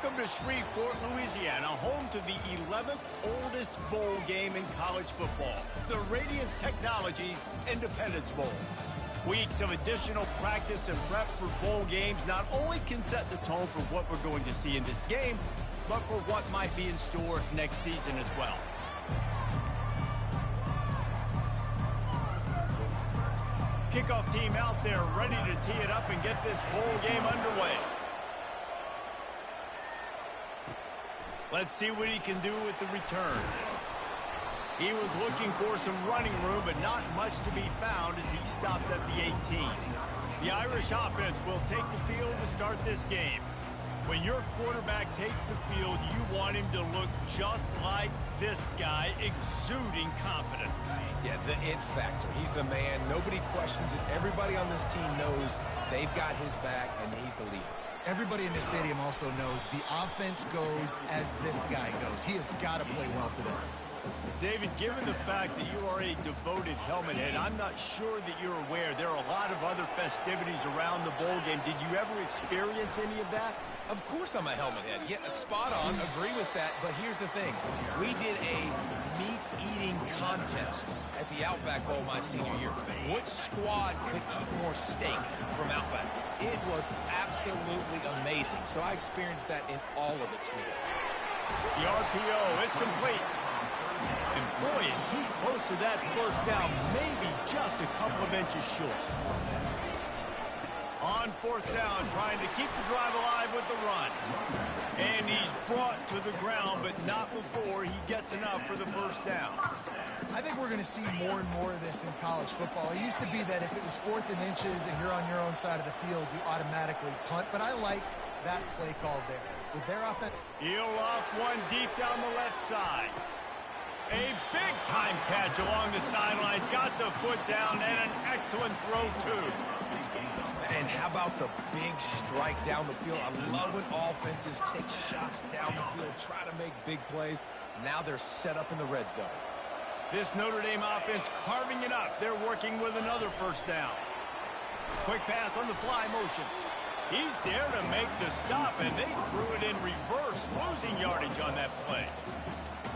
Welcome to Shreveport, Louisiana, home to the 11th oldest bowl game in college football, the Radiance Technologies Independence Bowl. Weeks of additional practice and prep for bowl games not only can set the tone for what we're going to see in this game, but for what might be in store next season as well. Kickoff team out there ready to tee it up and get this bowl game underway. Let's see what he can do with the return. He was looking for some running room, but not much to be found as he stopped at the 18. The Irish offense will take the field to start this game. When your quarterback takes the field, you want him to look just like this guy, exuding confidence. Yeah, the it factor. He's the man. Nobody questions it. Everybody on this team knows they've got his back, and he's the leader. Everybody in this stadium also knows the offense goes as this guy goes. He has got to play well today. David, given the fact that you are a devoted helmet head, I'm not sure that you're aware there are a lot of other festivities around the bowl game. Did you ever experience any of that? Of course I'm a helmet head. Yeah, spot on. Agree with that. But here's the thing. We did a meat-eating contest at the Outback Bowl my senior year. Which squad could eat more steak from Outback? It was absolutely amazing. So I experienced that in all of its glory. The RPO, it's complete. And boy, is he close to that first down, maybe just a couple of inches short. On fourth down, trying to keep the drive alive with the run. And he's brought to the ground, but not before he gets enough for the first down. I think we're going to see more and more of this in college football. It used to be that if it was 4th and inches and you're on your own side of the field, you automatically punt. But I like that play call there. With their offense, he'll off one deep down the left side. A big-time catch along the sidelines. Got the foot down and an excellent throw, too. And how about the big strike down the field? I love when offenses take shots down the field, try to make big plays. Now they're set up in the red zone. This Notre Dame offense carving it up. They're working with another first down. Quick pass on the fly motion. He's there to make the stop, and they threw it in reverse, losing yardage on that play.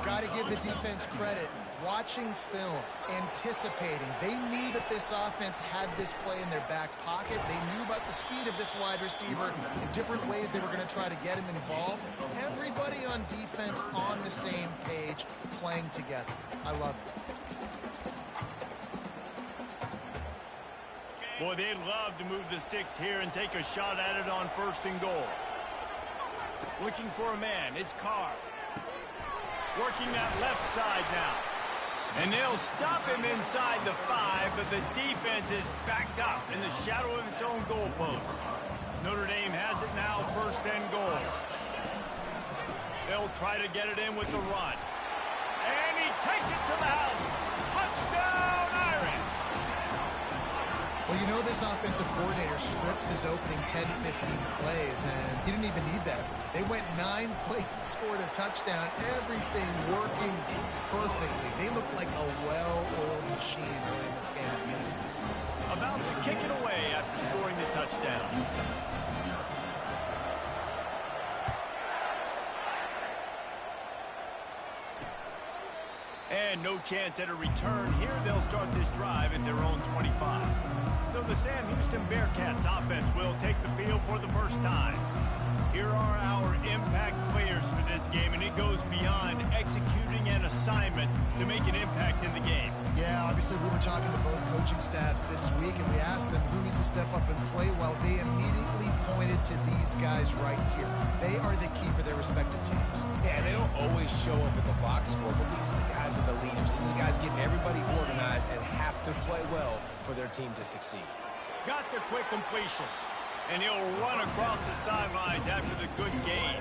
Got to give the defense credit. Watching film, anticipating. They knew that this offense had this play in their back pocket. They knew about the speed of this wide receiver and different ways they were going to try to get him involved. Everybody on defense on the same page, playing together. I love it. Boy, they'd love to move the sticks here and take a shot at it on 1st and goal. Looking for a man. It's Carr. Working that left side now. And they'll stop him inside the 5, but the defense is backed up in the shadow of its own goalpost. Notre Dame has it now, 1st and goal. They'll try to get it in with the run. And he takes it to the house. Touchdown, Irish! Well, you know this offensive coordinator strips his opening 10, 15 plays, and he didn't even need that. They went 9 plays and scored a touchdown. Everything working perfectly. They look like a well-oiled machine early in this game of minutes. About to kick it away after scoring the touchdown. And no chance at a return. Here they'll start this drive at their own 25. So the Sam Houston Bearcats offense will take the field for the first time. Here are our impact players for this game, and it goes beyond executing an assignment to make an impact in the game. Yeah, obviously we were talking to both coaching staffs this week, and we asked them who needs to step up and play well. They immediately pointed to these guys right here. They are the key for their respective teams. Yeah, and they don't always show up in the box score, but these are the guys that are the leaders. These are the guys getting everybody organized and have to play well for their team to succeed. Got the quick completion. And he'll run across the sidelines after the good gain.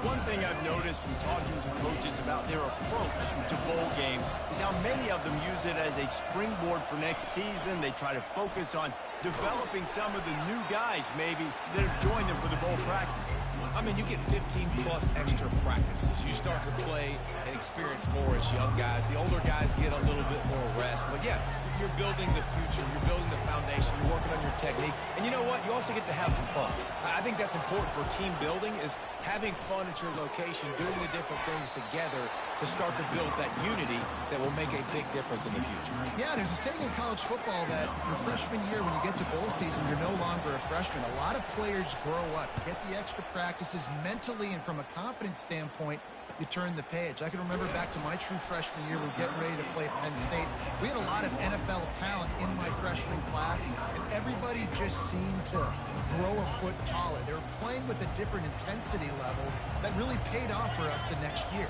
One thing I've noticed from talking to coaches about their approach to bowl games is how many of them use it as a springboard for next season. They try to focus on developing some of the new guys, maybe, that have joined them for the bowl practices. I mean, you get 15-plus extra practices. You start to play and experience more as young guys. The older guys get a little bit more rest. But, yeah, you're building the future. You're building the foundation. You're working on your technique. And you know what? You also get to have some fun. I think that's important for team building, is having fun at your location, doing the different things together to start to build that unity that will make a big difference in the future. Yeah, there's a saying in college football that your freshman year, when you get to bowl season, you're no longer a freshman. A lot of players grow up, get the extra practices mentally, and from a confidence standpoint, you turn the page. I can remember back to my true freshman year, we were getting ready to play Penn State. We had a lot of NFL talent in my freshman class, and everybody just seemed to grow a foot taller. They were playing with a different intensity level that really paid off for us the next year.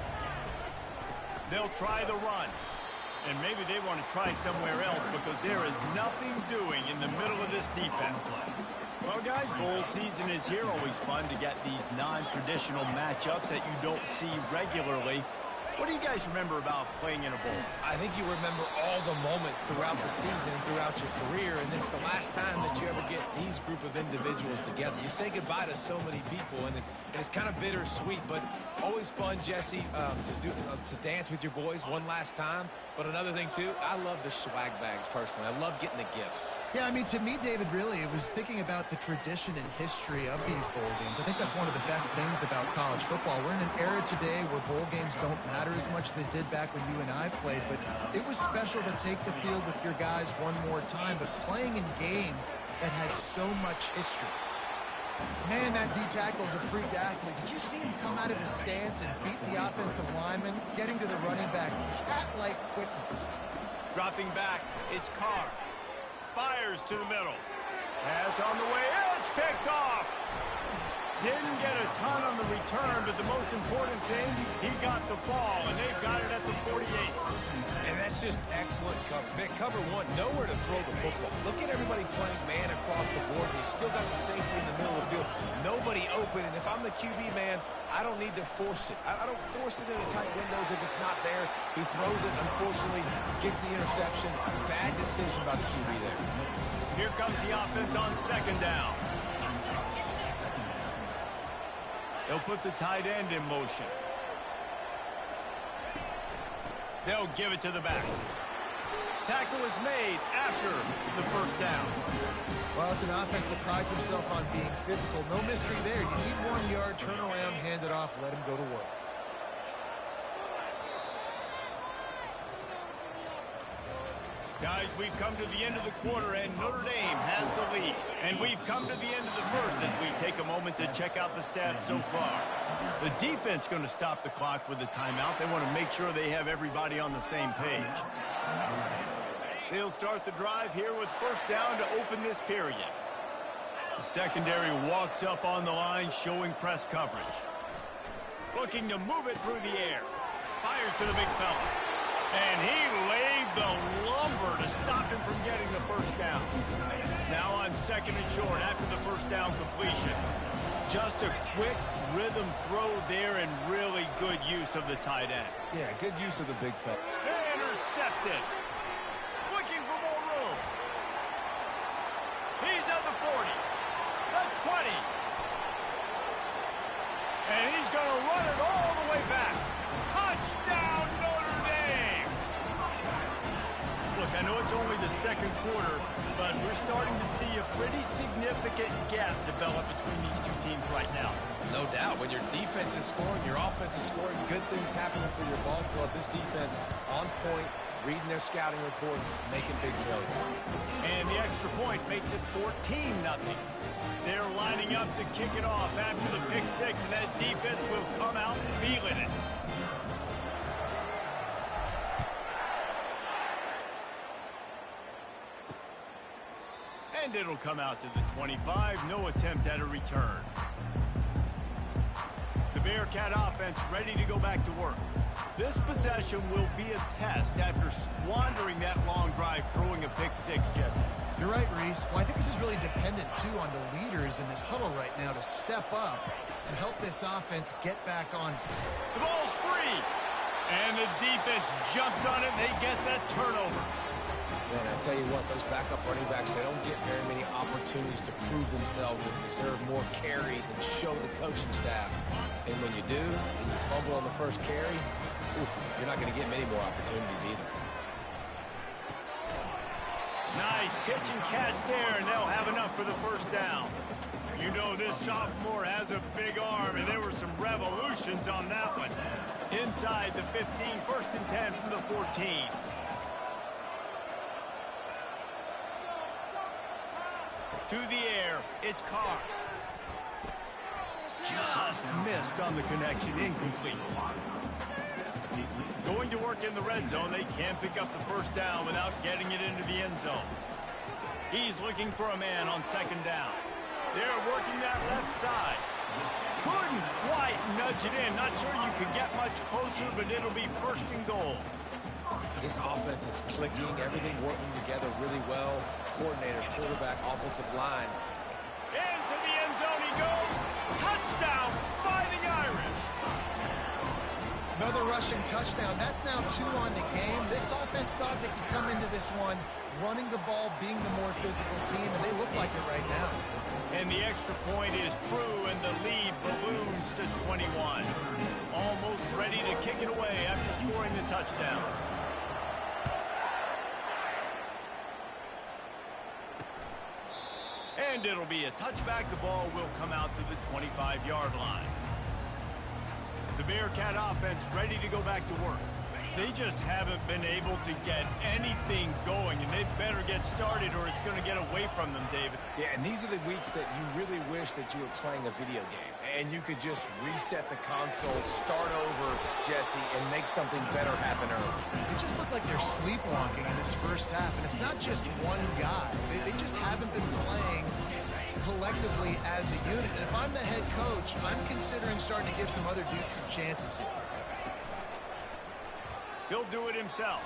They'll try the run. And maybe they want to try somewhere else because there is nothing doing in the middle of this defense. Well, guys, bowl season is here. Always fun to get these non-traditional matchups that you don't see regularly. What do you guys remember about playing in a bowl? I think you remember all the moments throughout the season and throughout your career, and it's the last time that you ever get these group of individuals together. You say goodbye to so many people, and it's kind of bittersweet, but always fun, Jesse, to dance with your boys one last time. But another thing, too, I love the swag bags, personally. I love getting the gifts. Yeah, I mean, to me, David, really, it was thinking about the tradition and history of these bowl games. I think that's one of the best things about college football. We're in an era today where bowl games don't matter as much as they did back when you and I played, but it was special to take the field with your guys one more time, but playing in games that had so much history. Man, that D-tackle is a freak athlete. Did you see him come out of his stance and beat the offensive lineman, getting to the running back? Cat-like quickness. Dropping back, it's Carr. Fires to the middle. Pass on the way. It's picked off. Didn't get a ton on the return, but the most important thing, he got the ball, and they've got it at the 48. And that's just excellent cover. Man, cover one, nowhere to throw the football. Look at everybody playing man across the board. You still got the safety in the middle of the field. Nobody open, and if I'm the QB, man, I don't need to force it. I don't force it into tight windows if it's not there. He throws it, unfortunately, gets the interception. Bad decision by the QB there. Here comes the offense on second down. They'll put the tight end in motion. They'll give it to the back. Tackle is made after the first down. Well, it's an offense that prides themselves on being physical. No mystery there. You need 1 yard, turn around, hand it off, let him go to work. Guys, we've come to the end of the quarter, and Notre Dame has the lead. And we've come to the end of the first as we take a moment to check out the stats so far. The defense going to stop the clock with a timeout. They want to make sure they have everybody on the same page. They'll start the drive here with first down to open this period. The secondary walks up on the line, showing press coverage. Looking to move it through the air. Fires to the big fella. And he laid the lumber to stop him from getting the first down. Now on second and short after the first down completion. Just a quick rhythm throw there and really good use of the tight end. Yeah, good use of the big fella. Intercepted. Looking for more room. He's at the 40. The 20. And he's going to run it all the way back. Touchdown, Notre Dame! Look, I know it's only the second quarter, but we're starting to see a pretty significant gap develop between these two teams right now. No doubt. When your defense is scoring, your offense is scoring, good things happening for your ball club. This defense on point, reading their scouting report, making big plays. And the extra point makes it 14-0. They're lining up to kick it off after the pick six, and that defense will come out feeling it. And it'll come out to the 25. No attempt at a return. The Bearcat offense ready to go back to work. This possession will be a test after squandering that long drive throwing a pick six, Jesse. You're right, Reese. Well, I think this is really dependent, too, on the leaders in this huddle right now to step up and help this offense get back on. The ball's free. And the defense jumps on it, and they get that turnover. Man, I tell you what, those backup running backs, they don't get very many opportunities to prove themselves and deserve more carries and show the coaching staff. And when you do, and you fumble on the first carry, you're not going to get many more opportunities either. Nice pitch and catch there, and they'll have enough for the first down. You know this sophomore has a big arm, and there were some revolutions on that one. Inside the 15, first and 10 from the 14. To the air, it's Carr. Just missed on the connection, incomplete. Going to work in the red zone, they can't pick up the first down without getting it into the end zone. He's looking for a man on second down. They're working that left side. Couldn't quite nudge it in. Not sure you could get much closer, but it'll be first and goal. This offense is clicking, everything working together really well. Coordinator, quarterback, offensive line. Into the end zone he goes. Touchdown, Fighting Irish. Another rushing touchdown. That's now 2 on the game. This offense thought they could come into this one running the ball, being the more physical team, and they look like it right now. And the extra point is true, and the lead balloons to 21. Almost ready to kick it away after scoring the touchdown. And it'll be a touchback. The ball will come out to the 25-yard line. The Bearcat offense ready to go back to work. They just haven't been able to get anything going, and they better get started or it's going to get away from them, David. Yeah, and these are the weeks that you really wish that you were playing a video game, and you could just reset the console, start over, Jesse, and make something better happen early. It just looked like they're sleepwalking in this first half, and it's not just one guy. They just haven't been playing collectively as a unit. And if I'm the head coach, I'm considering starting to give some other dudes some chances here. He'll do it himself.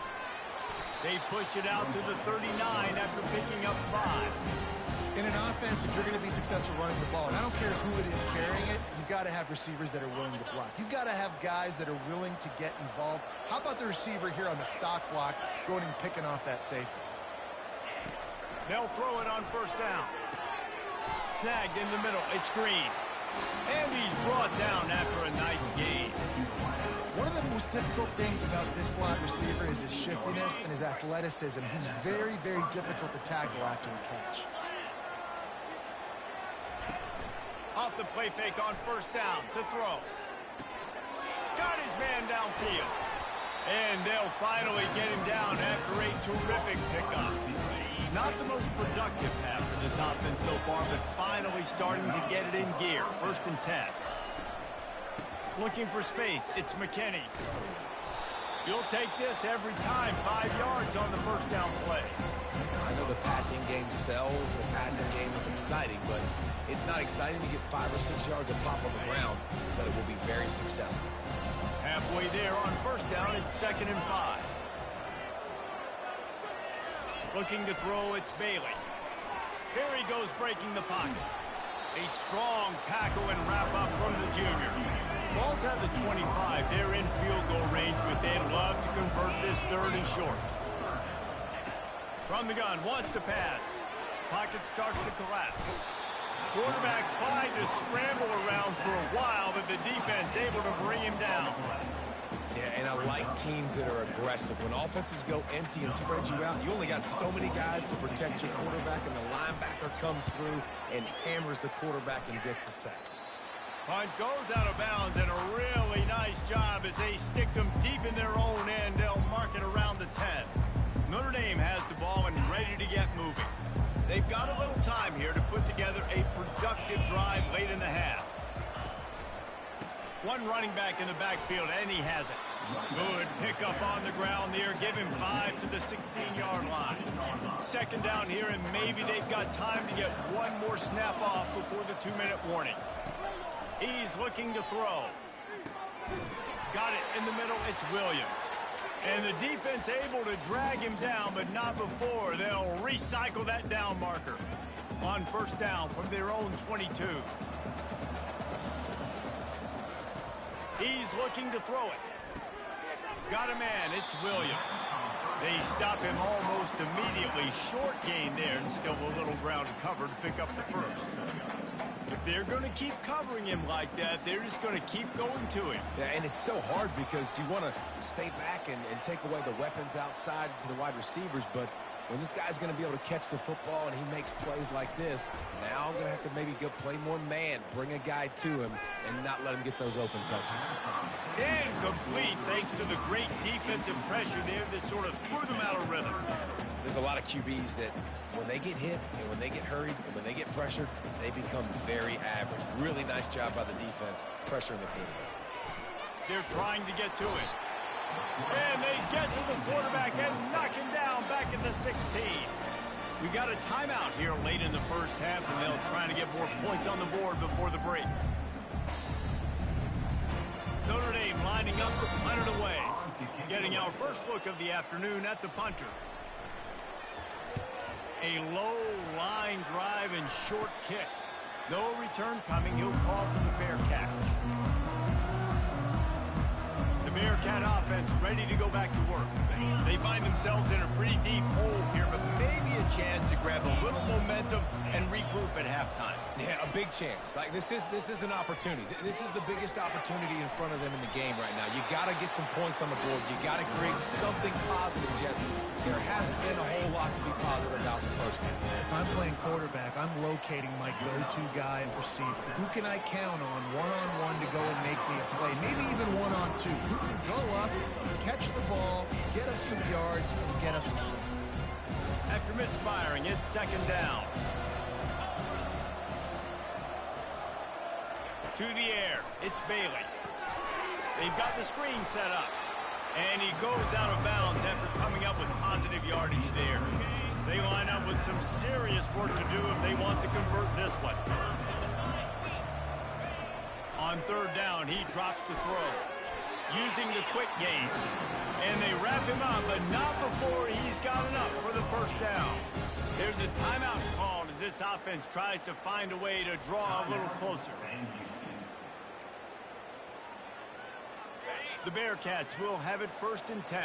They push it out to the 39 after picking up 5. In an offense, if you're going to be successful running the ball, and I don't care who it is carrying it, you've got to have receivers that are willing to block. You've got to have guys that are willing to get involved. How about the receiver here on the stock block going and picking off that safety? They'll throw it on first down. Snagged in the middle. It's Green. And he's brought down after a nice gain. One of the most difficult things about this slot receiver is his shiftiness and his athleticism. He's very, very difficult to tackle after the catch. Off the play fake on first down to throw. Got his man downfield. And they'll finally get him down after a terrific pickup. Not the most productive half for this offense so far, but finally starting to get it in gear. First and 10. Looking for space. It's McKinney. You'll take this every time. 5 yards on the first down play. I know the passing game sells, the passing game is exciting, but it's not exciting to get 5 or 6 yards of pop on the ground, but it will be very successful. Halfway there on first down, it's 2nd and 5. Looking to throw, it's Bailey. Here he goes breaking the pocket. A strong tackle and wrap up from the junior. Ball's at the 25. They're in field goal range, but they'd love to convert this 3rd and short. From the gun, wants to pass. Pocket starts to collapse. Quarterback tried to scramble around for a while, but the defense able to bring him down. Yeah, and I like teams that are aggressive. When offenses go empty and spread you out, you only got so many guys to protect your quarterback, and the linebacker comes through and hammers the quarterback and gets the sack. Punt goes out of bounds, and a really nice job as they stick them deep in their own end. They'll mark it around the 10. Notre Dame has the ball and ready to get moving. They've got a little time here to put together a productive drive late in the half. One running back in the backfield, and he has it. Good pickup on the ground there. Give him 5 to the 16-yard line. 2nd down here, and maybe they've got time to get one more snap off before the 2-minute warning. He's looking to throw. Got it in the middle. It's Williams. And the defense able to drag him down, but not before. They'll recycle that down marker on first down from their own 22. He's looking to throw it. Got a man. It's Williams. They stop him almost immediately. Short gain there, and still a little ground to cover to pick up the first. If they're going to keep covering him like that, they're just going to keep going to him. Yeah, and it's so hard because you want to stay back and take away the weapons outside to the wide receivers, but when this guy's going to be able to catch the football and he makes plays like this, now I'm going to have to maybe go play more man, bring a guy to him, and not let him get those open touches. Incomplete thanks to the great defensive pressure there that sort of threw them out of rhythm. There's a lot of QBs that when they get hit and when they get hurried and when they get pressured, they become very average. Really nice job by the defense pressuring the quarterback. They're trying to get to it. And they get to the quarterback and knock him down back at the 16. We got a timeout here late in the first half, and they'll try to get more points on the board before the break. Notre Dame lining up to punt it away. Getting our first look of the afternoon at the punter. A low line drive and short kick. No return coming. He'll call for the fair catch. The Bearcat offense ready to go back to work. They find themselves in a pretty deep hole here, but maybe a chance to grab a little momentum and regroup at halftime. Yeah, a big chance. Like this is an opportunity. This is the biggest opportunity in front of them in the game right now. You got to get some points on the board. You got to create something positive, Jesse. There hasn't been a whole lot to be positive about in the first half. If I'm playing quarterback, I'm locating my go-to guy at receiver. Who can I count on one-on-one to go and make me a play? Maybe even one-on-two. Who can go up, catch the ball, get us some yards, and get us points? After misfiring, it's second down. To the air, it's Bailey. They've got the screen set up. And he goes out of bounds after coming up with positive yardage there. They line up with some serious work to do if they want to convert this one. On third down, he drops the throw. Using the quick game. And they wrap him up, but not before he's got enough for the first down. There's a timeout called as this offense tries to find a way to draw a little closer. The Bearcats will have it 1st and 10.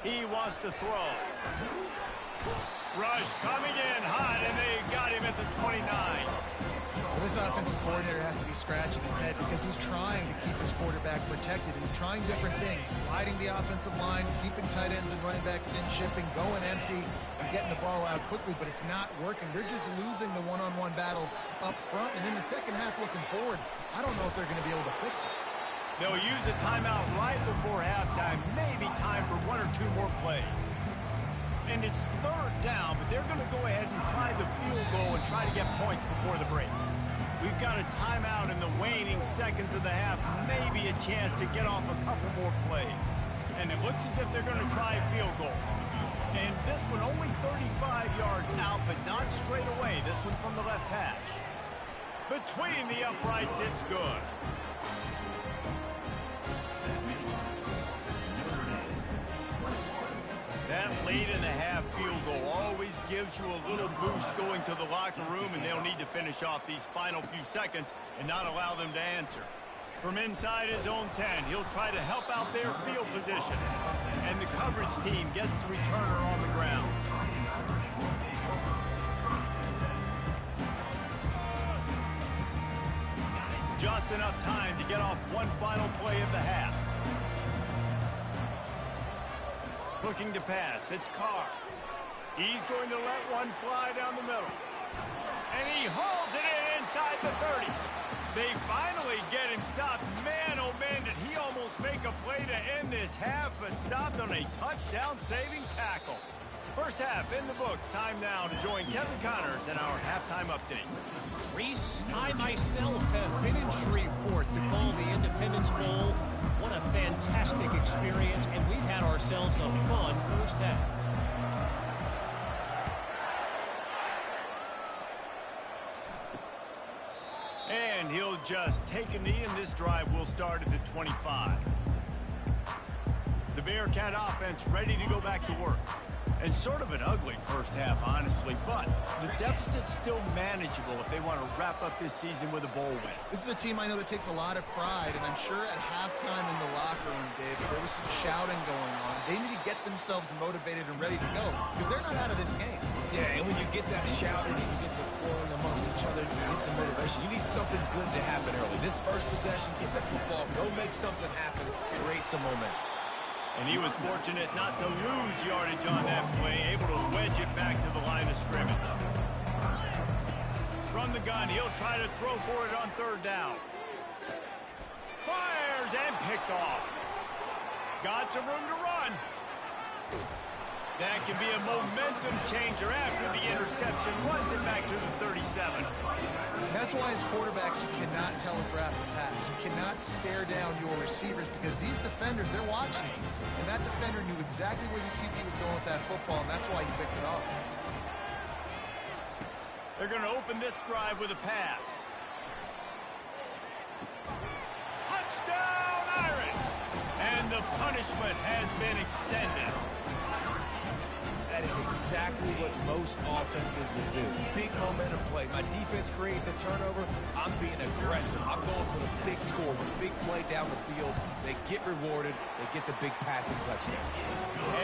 He wants to throw. Rush coming in hot, and they got him at the 29. Well, this offensive coordinator has to be scratching his head because he's trying to keep his quarterback protected. He's trying different things, sliding the offensive line, keeping tight ends and running backs in, shipping, going empty, and getting the ball out quickly, but it's not working. They're just losing the one-on-one battles up front, and in the second half looking forward, I don't know if they're going to be able to fix it. They'll use a timeout right before halftime, maybe time for 1 or 2 more plays. And it's third down, but they're going to go ahead and try the field goal and try to get points before the break. We've got a timeout in the waning seconds of the half, maybe a chance to get off a couple more plays. And it looks as if they're going to try a field goal. And this one only 35 yards out, but not straight away. This one from the left hash. Between the uprights, it's good. That late-in-the-half field goal always gives you a little boost going to the locker room, and they'll need to finish off these final few seconds and not allow them to answer. From inside his own 10, he'll try to help out their field position. And the coverage team gets the returner on the ground. Just enough time to get off one final play of the half. Looking to pass, it's Carr. He's going to let one fly down the middle. And he hauls it in inside the 30. They finally get him stopped. Man, oh man, did he almost make a play to end this half, but stopped on a touchdown-saving tackle. First half in the books. Time now to join Kevin Connors in our halftime update. Reese, I myself have been in Shreveport to call the Independence Bowl. What a fantastic experience, and we've had ourselves a fun first half. And he'll just take a knee, and this drive will start at the 25. The Bearcat offense ready to go back to work. And sort of an ugly first half, honestly, but the deficit's still manageable if they want to wrap up this season with a bowl win. This is a team I know that takes a lot of pride, and I'm sure at halftime in the locker room, Dave, there was some shouting going on. They need to get themselves motivated and ready to go because they're not out of this game. Yeah, and when you get that shouting and you get the quarreling amongst each other, you get some motivation. You need something good to happen early. This first possession, get the football, go make something happen, create some momentum. And he was fortunate not to lose yardage on that play, able to wedge it back to the line of scrimmage. From the gun, he'll try to throw for it on third down. Fires and picked off. Got some room to run. That can be a momentum changer after the interception. Runs it back to the 37. That's why as quarterbacks, you cannot telegraph the pass. You cannot stare down your receivers because these defenders, they're watching you. And that defender knew exactly where the QB was going with that football, and that's why he picked it off. They're going to open this drive with a pass. Touchdown, Iron! And the punishment has been extended. That is exactly what most offenses will do. Big momentum play. My defense creates a turnover. I'm being aggressive. I'm going for the big score, the big play down the field. They get rewarded. They get the big passing touchdown.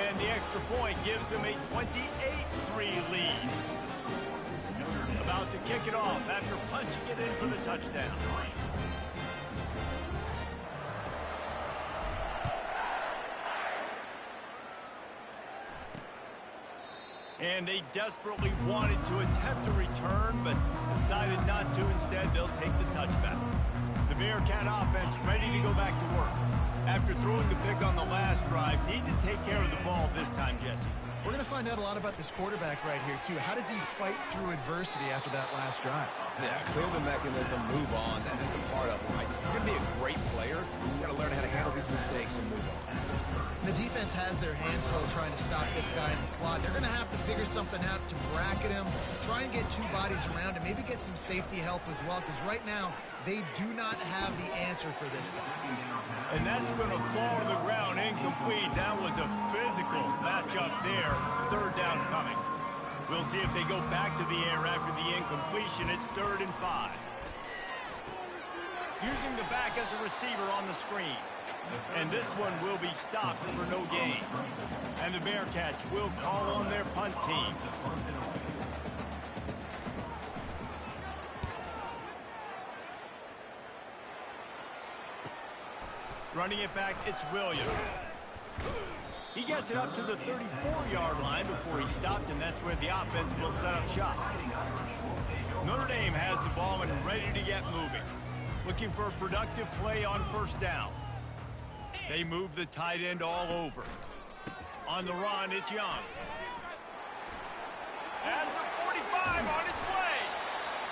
And the extra point gives them a 28-3 lead. About to kick it off after punching it in for the touchdown. And they desperately wanted to attempt a return, but decided not to. Instead, they'll take the touchback. The Bearcat offense ready to go back to work. After throwing the pick on the last drive, need to take care of the ball this time, Jesse. We're going to find out a lot about this quarterback right here, too. How does he fight through adversity after that last drive? Yeah, clear the mechanism, move on. That's a part of it, right? You're going to be a great player. You've got to learn how to handle these mistakes and move on. The defense has their hands full trying to stop this guy in the slot. They're going to have to figure something out to bracket him, try and get two bodies around him, maybe get some safety help as well, because right now they do not have the answer for this guy. And that's going to fall to the ground incomplete. That was a physical matchup there. Third down coming. We'll see if they go back to the air after the incompletion. It's 3rd and 5. Using the back as a receiver on the screen. And this one will be stopped for no gain. And the Bearcats will call on their punt team. Running it back, it's Williams. He gets it up to the 34-yard line before he stopped, and that's where the offense will set up shop. Notre Dame has the ball and ready to get moving. Looking for a productive play on first down. They move the tight end all over. On the run, it's Young. At the 45 on its way.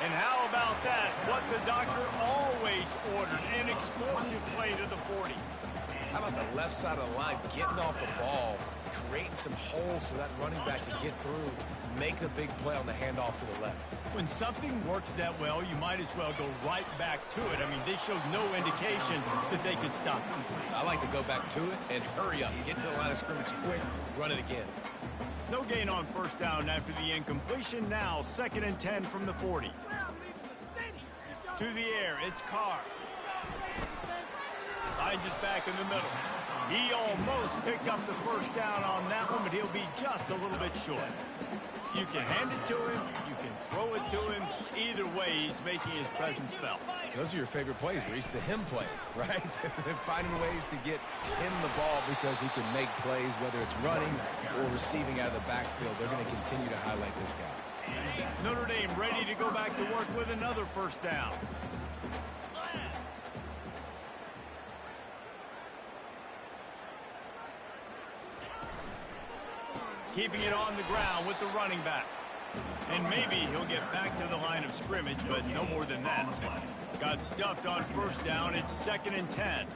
And how about that? What the doctor always ordered, an explosive play to the 40. How about the left side of the line, getting off the ball, creating some holes for that running back to get through, make a big play on the handoff to the left. When something works that well, you might as well go right back to it. I mean, they showed no indication that they could stop it. I like to go back to it and hurry up, get to the line of scrimmage quick, run it again. No gain on first down after the incompletion. Now 2nd and 10 from the 40. To the air, it's Carr. Finds his back in the middle. He almost picked up the first down on that one, but he'll be just a little bit short. You can hand it to him, you can throw it to him. Either way, he's making his presence felt. Those are your favorite plays, Reese, the him plays, right? Finding ways to get him the ball because he can make plays, whether it's running or receiving out of the backfield. They're going to continue to highlight this guy. Notre Dame ready to go back to work with another first down. Keeping it on the ground with the running back. And maybe he'll get back to the line of scrimmage, but no more than that. Got stuffed on first down. It's 2nd and 10.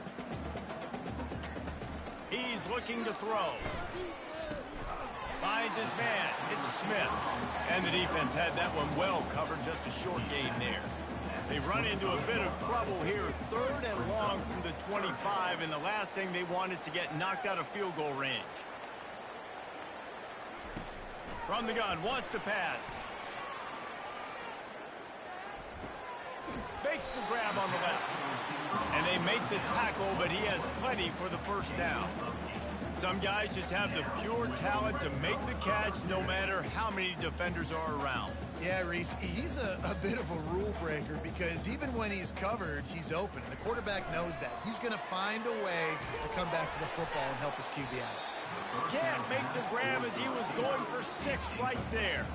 He's looking to throw. Finds his man. It's Smith. And the defense had that one well covered. Just a short gain there. They run into a bit of trouble here. 3rd and long from the 25. And the last thing they want is to get knocked out of field goal range. From the gun, wants to pass. Makes the grab on the left. And they make the tackle, but he has plenty for the first down. Some guys just have the pure talent to make the catch no matter how many defenders are around. Yeah, Reese, he's a bit of a rule breaker because even when he's covered, he's open. And the quarterback knows that. He's going to find a way to come back to the football and help his QB out. Can't make the grab as he was going for 6 right there.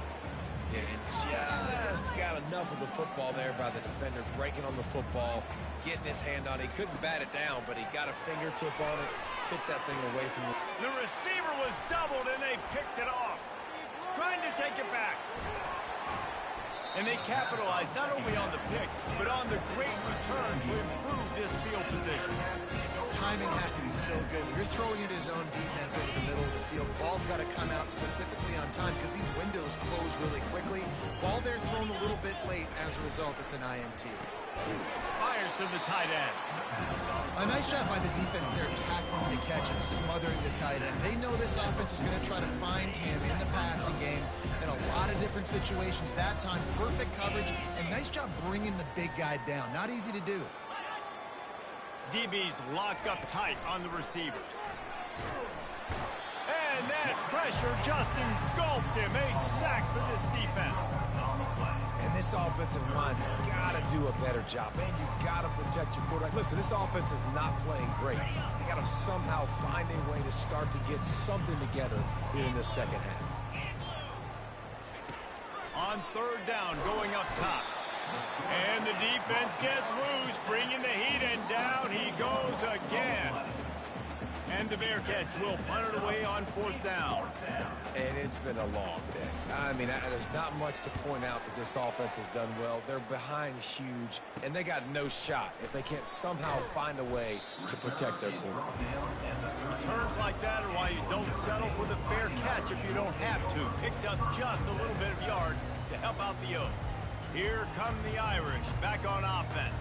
Yeah, and just got enough of the football there by the defender, breaking on the football, getting his hand on it. He couldn't bat it down, but he got a fingertip on it, tipped that thing away from the... The receiver was doubled, and they picked it off. Trying to take it back. And they capitalized not only on the pick, but on the great return to improve this field position. Timing has to be so good. When you're throwing into zone defense over the middle of the field, the ball's got to come out specifically on time because these windows close really quickly. Ball there thrown a little bit late. As a result, it's an INT. Fires to the tight end. A nice job by the defense there tackling the catch and smothering the tight end. They know this offense is going to try to find him in the passing game in a lot of different situations. That time, perfect coverage, and nice job bringing the big guy down. Not easy to do. DB's locked up tight on the receivers. And that pressure just engulfed him. A sack for this defense. And this offensive line's got to do a better job. Man, you've got to protect your quarterback. Listen, this offense is not playing great. They got to somehow find a way to start to get something together here in the second half. On 3rd down, going up top. And the defense gets loose, bringing the heat, and down he goes again. And the Bearcats will punt it away on 4th down. And it's been a long day. I mean, there's not much to point out that this offense has done well. They're behind huge, and they got no shot if they can't somehow find a way to protect their quarterback. Returns like that are why you don't settle for the fair catch if you don't have to. Picks up just a little bit of yards to help out the Oaks. Here come the Irish back on offense.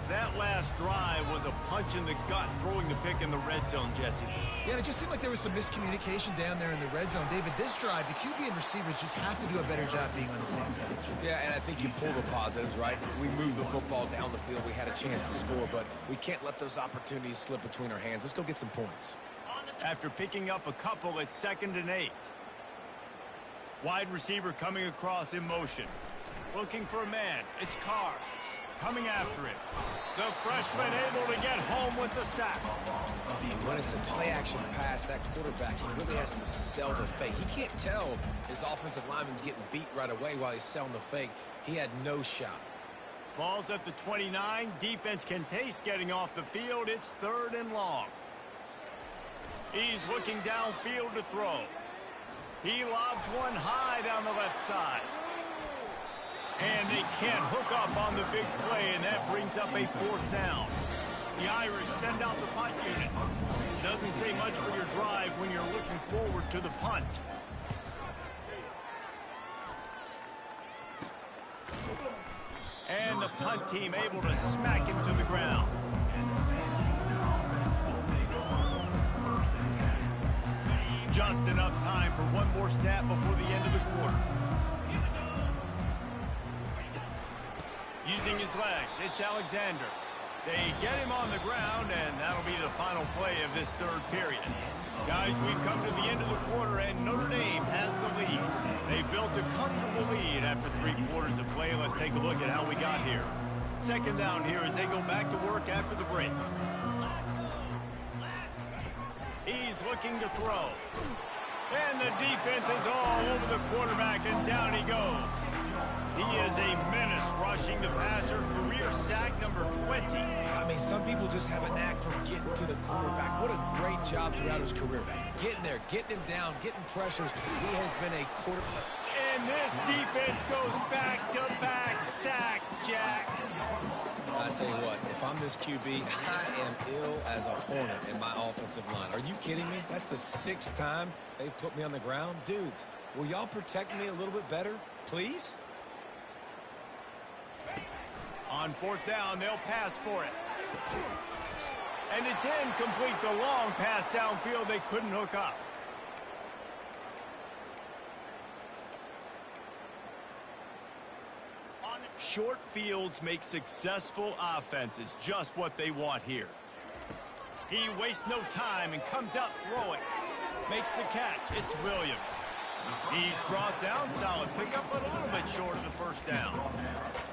That last drive was a punch in the gut, throwing the pick in the red zone, Jesse. Yeah, it just seemed like there was some miscommunication down there in the red zone. David, this drive, the QB and receivers just have to do a better job being on the same page. Yeah, and I think you pull the positives, right? We moved the football down the field. We had a chance to score, but we can't let those opportunities slip between our hands. Let's go get some points. After picking up a couple, it's 2nd and 8. Wide receiver coming across in motion. Looking for a man. It's Carr. Coming after him. The freshman able to get home with the sack. When it's a play-action pass, that quarterback, he really has to sell the fake. He can't tell his offensive lineman's getting beat right away while he's selling the fake. He had no shot. Ball's at the 29. Defense can taste getting off the field. It's 3rd and long. He's looking downfield to throw. He lobs one high down the left side. And they can't hook up on the big play, and that brings up a 4th down. The Irish send out the punt unit. Doesn't say much for your drive when you're looking forward to the punt. And the punt team able to smack him to the ground. Just enough time for one more snap before the end of the quarter. Using his legs, it's Alexander. They get him on the ground, and that'll be the final play of this 3rd period. Guys, we've come to the end of the quarter, and Notre Dame has the lead. They built a comfortable lead after 3 quarters of play. Let's take a look at how we got here. 2nd down here as they go back to work after the break. He's looking to throw. And the defense is all over the quarterback, and down he goes. He is a menace rushing the passer, career sack number 20. I mean, some people just have a knack for getting to the quarterback. What a great job throughout his career. Getting there, getting him down, getting pressures. He has been a quarterback. And this defense goes back-to-back sack, Jack. I tell you what, if I'm this QB, I am ill as a hornet in my offensive line. Are you kidding me? That's the 6th time they've put me on the ground. Dudes, will y'all protect me a little bit better, please? On 4th down, they'll pass for it. And it's incomplete. The long pass downfield, they couldn't hook up. Short fields make successful offenses just what they want here. He wastes no time and comes out throwing. Makes the catch. It's Williams. He's brought down. Solid pickup, but a little bit short of the first down.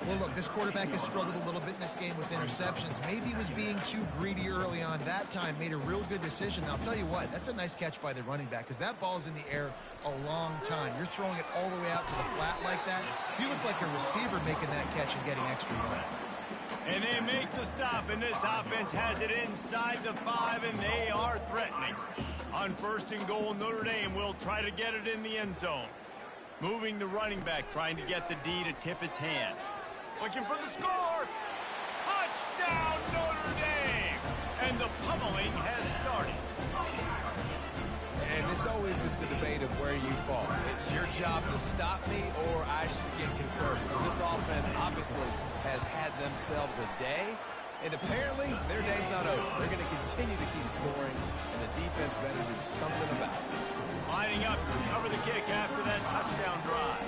Well, look, this quarterback has struggled a little bit in this game with interceptions. Maybe he was being too greedy early on. That time made a real good decision. I'll tell you what, that's a nice catch by the running back because that ball's in the air a long time. You're throwing it all the way out to the flat like that. You look like a receiver making that catch and getting extra yards. And they make the stop, and this offense has it inside the 5, and they are threatening. On 1st and goal, Notre Dame will try to get it in the end zone. Moving the running back, trying to get the D to tip its hand. Looking for the score. Touchdown, Notre Dame! And the pummeling has started. And this always is the debate of where you fall. It's your job to stop me or I should get concerned. Because this offense obviously has had themselves a day. And apparently, their day's not over. They're going to continue to keep scoring, and the defense better do something about it. Lining up to cover the kick after that touchdown drive.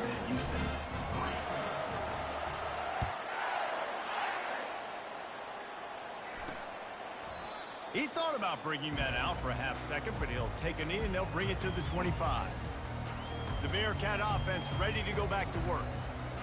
He thought about bringing that out for a half second, but he'll take a knee and they'll bring it to the 25. The Bearcat offense ready to go back to work.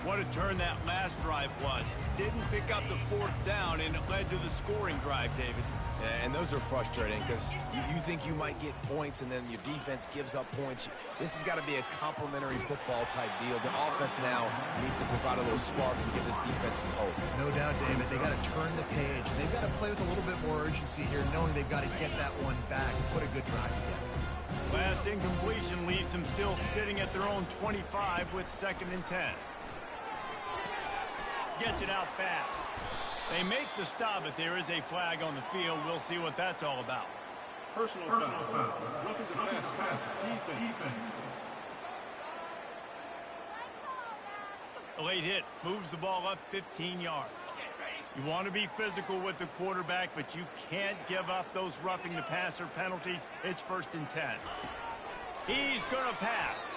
What a turn that last drive was. Didn't pick up the 4th down, and it led to the scoring drive, David. Yeah, and those are frustrating because you think you might get points, and then your defense gives up points. This has got to be a complementary football-type deal. The offense now needs to provide a little spark and give this defense some hope. No doubt, David. They got to turn the page. They've got to play with a little bit more urgency here, knowing they've got to get that one back and put a good drive together. Last incompletion leaves them still sitting at their own 25 with 2nd and 10. Gets it out fast. They make the stop, but there is a flag on the field. We'll see what that's all about. Personal foul. Roughing the pass. Defense. A late hit moves the ball up 15 yards. You want to be physical with the quarterback, but you can't give up those roughing the passer penalties. It's 1st and 10. He's going to pass.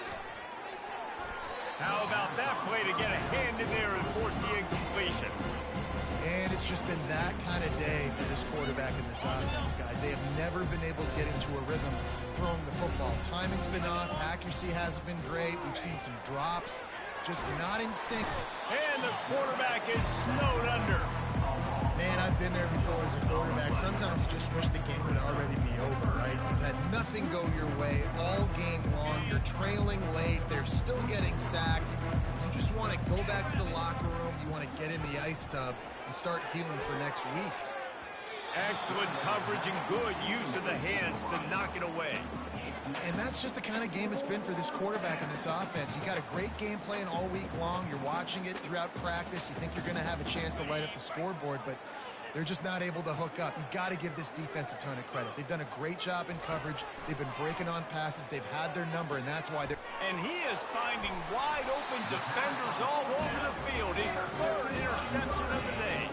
How about that play to get a hand in there and force the incompletion? And it's just been that kind of day for this quarterback and this offense, guys. They have never been able to get into a rhythm throwing the football. Timing's been off. Accuracy hasn't been great. We've seen some drops. Just not in sync. And the quarterback is snowed under. Man, I've been there before as a quarterback. Sometimes you just wish the game would already be over, right? You've had nothing go your way all game long. You're trailing late. They're still getting sacks. You just want to go back to the locker room. You want to get in the ice tub and start healing for next week. Excellent coverage and good use of the hands to knock it away. And that's just the kind of game it's been for this quarterback and this offense. You got a great game plan all week long. You're watching it throughout practice. You think you're going to have a chance to light up the scoreboard, but they're just not able to hook up. You got to give this defense a ton of credit. They've done a great job in coverage. They've been breaking on passes. They've had their number, and that's why they're... And he is finding wide-open defenders all over the field. His 3rd interception of the day.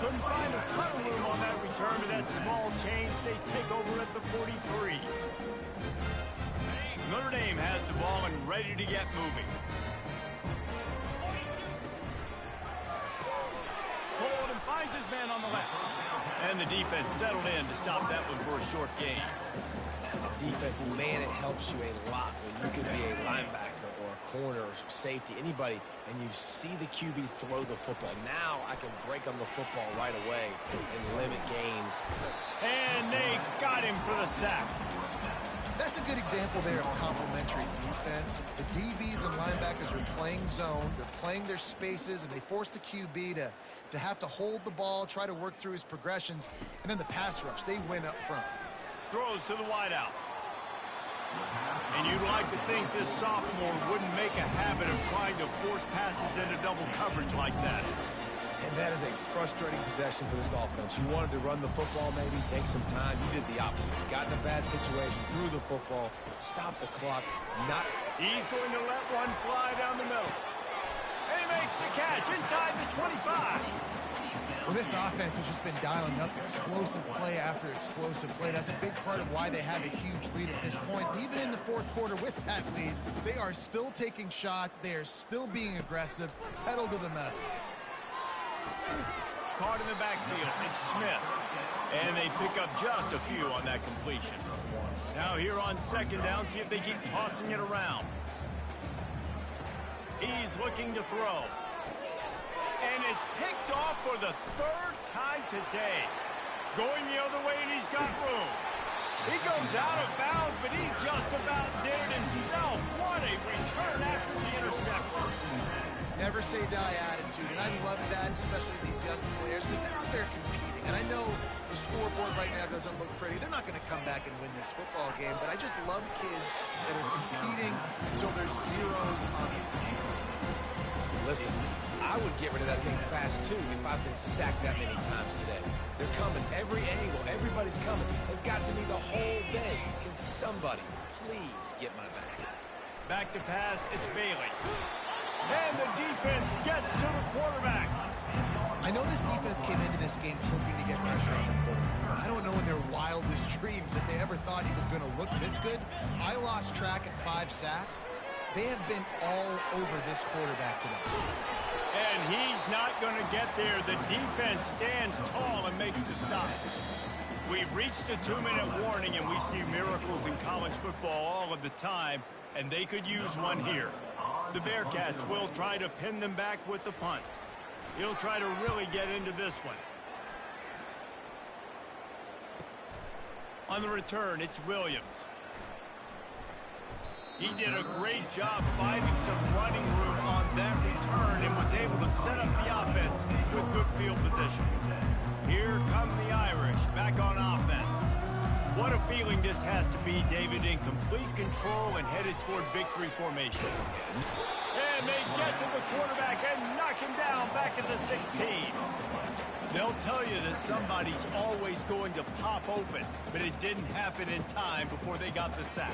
Couldn't find a ton of room on that return to that small change. They take over at the 43. Notre Dame has the ball and ready to get moving. Hold and finds his man on the left. And the defense settled in to stop that one for a short gain. Defensive man, it helps you a lot when you can be a linebacker or a corner or safety, anybody, and you see the QB throw the football. Now I can break on the football right away and limit gains. And they got him for the sack. That's a good example there of complementary defense. The DBs and linebackers are playing zone. They're playing their spaces, and they force the QB to have to hold the ball, try to work through his progressions, and then the pass rush, they win up front. Throws to the wideout. And you'd like to think this sophomore wouldn't make a habit of trying to force passes into double coverage like that. And that is a frustrating possession for this offense. You wanted to run the football, maybe take some time. You did the opposite. Got in a bad situation, threw the football, stopped the clock. He's going to let one fly down the middle. And he makes the catch inside the 25. Well, this offense has just been dialing up explosive play after explosive play. That's a big part of why they have a huge lead at this point. Even in the 4th quarter with that lead, they are still taking shots. They are still being aggressive, pedal to the metal. Caught in the backfield. It's Smith. And they pick up just a few on that completion. Now here on second down, see if they keep tossing it around. He's looking to throw. And it's picked off for the third time today. Going the other way, and he's got room. He goes out of bounds, but he just about did it himself. What a return after the interception. Never say die attitude, and I love that, especially these young players, because they're out there competing. And I know the scoreboard right now doesn't look pretty. They're not going to come back and win this football game, but I just love kids that are competing until there's zeros on the field. Listen, I would get rid of that thing fast, too, if I've been sacked that many times today. They're coming every angle. Everybody's coming. They've got to me the whole day. Can somebody please get my back? Back to pass, it's Bailey. And the defense gets to the quarterback. I know this defense came into this game hoping to get pressure on the quarterback, but I don't know in their wildest dreams if they ever thought he was going to look this good. I lost track at 5 sacks. They have been all over this quarterback today. And he's not going to get there. The defense stands tall and makes the stop. We've reached the 2-minute warning, and we see miracles in college football all of the time, and they could use one here. The Bearcats will try to pin them back with the punt. He'll try to really get into this one. On the return, it's Williams. He did a great job finding some running room on that return and was able to set up the offense with good field position. Here come the Irish back on offense. What a feeling this has to be, David, in complete control and headed toward victory formation. And they get to the quarterback and knock him down back at the 16. They'll tell you that somebody's always going to pop open, but it didn't happen in time before they got the sack.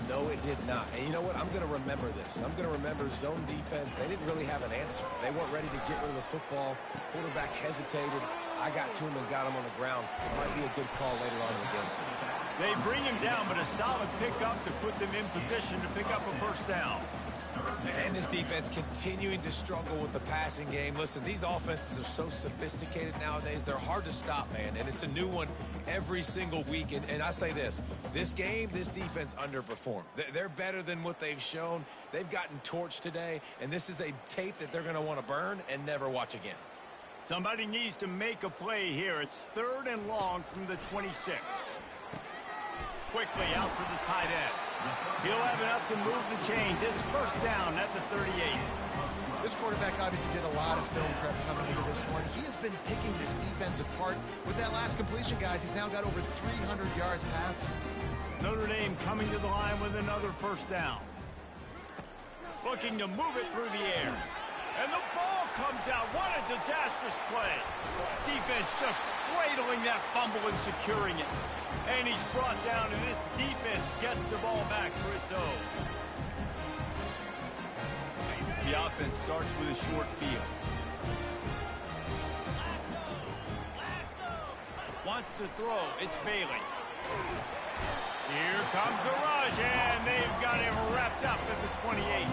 No, it did not. And you know what? I'm going to remember this. I'm going to remember zone defense. They didn't really have an answer. They weren't ready to get rid of the football. Quarterback hesitated. I got to him and got him on the ground. It might be a good call later on in the game. They bring him down, but a solid pickup to put them in position to pick up a first down. And this defense continuing to struggle with the passing game. Listen, these offenses are so sophisticated nowadays. They're hard to stop, man. And it's a new one every single week. And I say this game, this defense underperformed. They're better than what they've shown. They've gotten torched today. And this is a tape that they're going to want to burn and never watch again. Somebody needs to make a play here. It's 3rd and long from the 26. Quickly out to the tight end. He'll have enough to move the chains. It's first down at the 38. This quarterback obviously did a lot of film prep coming into this one. He has been picking this defense apart. With that last completion, guys, he's now got over 300 yards passing. Notre Dame coming to the line with another first down. Looking to move it through the air. And the ball comes out. What a disastrous play. Defense just cradling that fumble and securing it. And he's brought down, and this defense gets the ball back for its own. The offense starts with a short field. Wants to throw. It's Bailey. Here comes the rush, and they've got him wrapped up at the 28.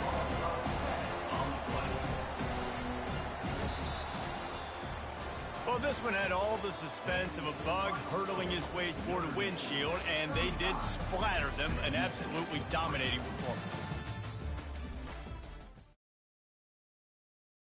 Well, this one had all the suspense of a bug hurtling his way toward a windshield, and they did splatter them, an absolutely dominating performance.